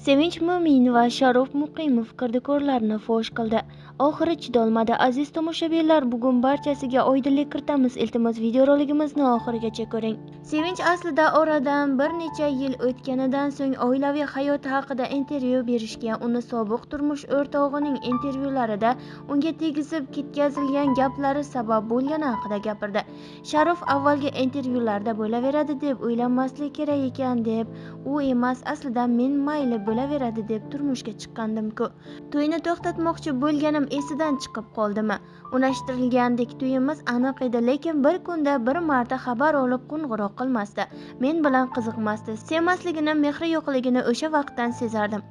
Sevinch Mo'min va Sharof Muqimov kirdikorlarni fosh qildi. Oxiri chidolmadi. Aziz tomoshabinlar, bugun barchasiga oydinlik kiritamiz. Iltimos videoroligimizni oxirigacha ko'ring. Sevinch aslida oradan bir necha yil o'tganidan so'ng oilaviy hayoti haqida intervyu berishga, uni sobiq turmush o'rtog'ining intervyularida unga tegizib ketkazilgan gaplari sabab bo'lgani haqida gapirdi. Sharof avvalgi intervyularda bo'laveradi deb o'ylanmaslik kerak ekan deb, u emas, aslida men mayli bo'laveradi deb turmushga chiqqandim-ku. To'yni to'xtatmoqchi bo'lganim esidan chiqib qoldimi? Unashtirilgandek to'yimiz aniq edi, lekin bir kunda bir marta xabar olib qo'ng'iroq qilmasdi. Men bilan qiziqmasdi. Sevmasligini, mehri yo'qligini o'sha vaqtdan sezardim.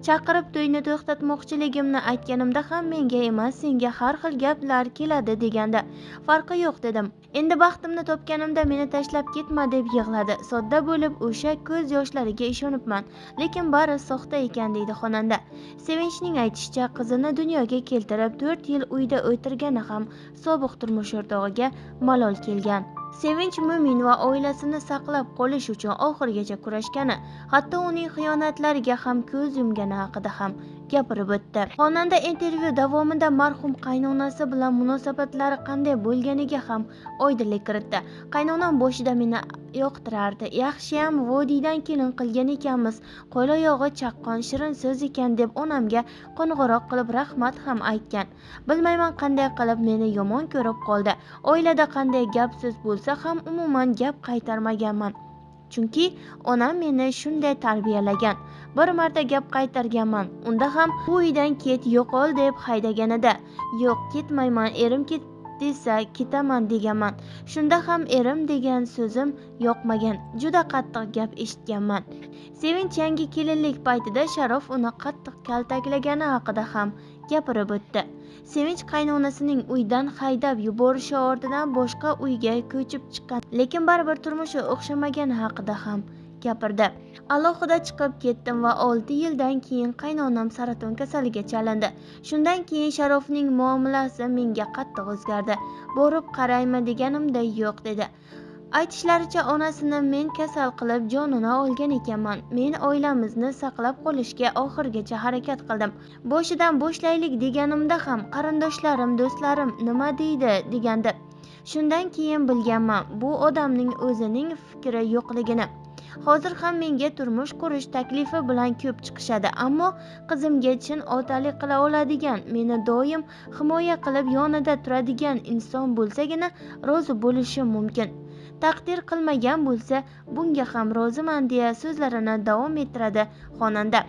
Chaqirib to'yni to'xtatmoqchiligimni aytganimda ham menga emas, senga har xil gaplar keladi degandi. Farqi yo'q dedim. Endi baxtimni topganimda meni tashlab ketma deb yig'ladi. Sodda bo'lib o'sha ko'z yoshlariga ishonibman, lekin bari soxta ekan deydi xonanda. Sevinchning aytishicha, qizini dunyoga keltirib 4 yil uyda o'tirgani ham sobiq turmush o'rtog'iga malol kelgan. Sevinch Mo'min va oilasini saqlab qolish uchun oxirigacha kurashgani, hatto uning xiyonatlariga ham ko'z yumgani haqida ham gapirib o'tdi. Xonanda intervyu davomida marhum qaynonasi bilan munosabatlari qanday bo'lganiga ham oydinlik kiritdi. Qaynonam boshida meni yoqtirardi. Yaxshiyam vodiydan kelin qilgan ekanmiz. Qo'l oyog'i chaqqon, shirin so'z ekan deb onamga qo'ng'iroq qilib rahmat ham aytgan. Bilmayman qanday qilib meni yomon ko'rib qoldi. Oilada qanday gap so'z bo'lsa ham umuman gap qaytarmaganman. Chunki onam meni shunday tarbiyalagan. Bir marta gap qaytarganman. Unda ham bu uydan ket, yo'qol deb haydaganida, yo'q ketmayman, erim ket desa ketaman deganman. Shunda ham erim degan so'zim yoqmagan. Juda qattiq gap eshitganman. Sevinch yangi kelinlik paytida Sharof uni qattiq kaltaklagani haqida ham gapirib o'tdi. Sevinch qaynonasining uydan haydab yuborishi ortidan boshqa uyga ko'chib chiqqan, lekin baribir turmushi o'xshamagani haqida ham gapirdi. Alohida chiqib ketdim va 6 yildan keyin qaynonam saraton kasaliga chalindi. Shundan keyin Sharofning muomalasi menga qattiq o'zgardi. Borib qaraymi deganimda yo'q dedi. Aytishlaricha onasini men kasal qilib jonini olgan ekanman. Men oilamizni saqlab qolishga oxirigacha harakat qildim. Boshidan boshlaylik deganimda ham qarindoshlarim, do'stlarim nima deydi degandi. Shundan keyin bilganman, bu odamning o'zining fikri yo'qligini. Hozir ham menga turmush qurish taklifi bilan ko'p chiqishadi, ammo qizimga chin otalik qila oladigan, meni doim himoya qilib yonida turadigan inson bo'lsagina rozi bo'lishim mumkin. Taqdir qilmagan bo'lsa, bunga ham roziman deya so'zlarini davom ettiradi xonanda.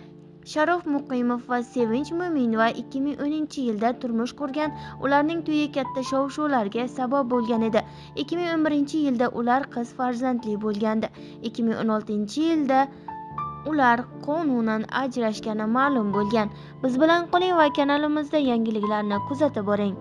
Sharof Muqimov va Sevinch Mo'minova 2010-yilda turmush qurgan. Ularning to'yi katta shov-shuvlarga sabab bo'lgan edi. 2011-yilda ular qiz farzandli bo'lgandi. 2016-yilda ular qonunan ajrashgani ma'lum bo'lgan. Biz bilan qoling va kanalimizda yangiliklarni kuzatib boring.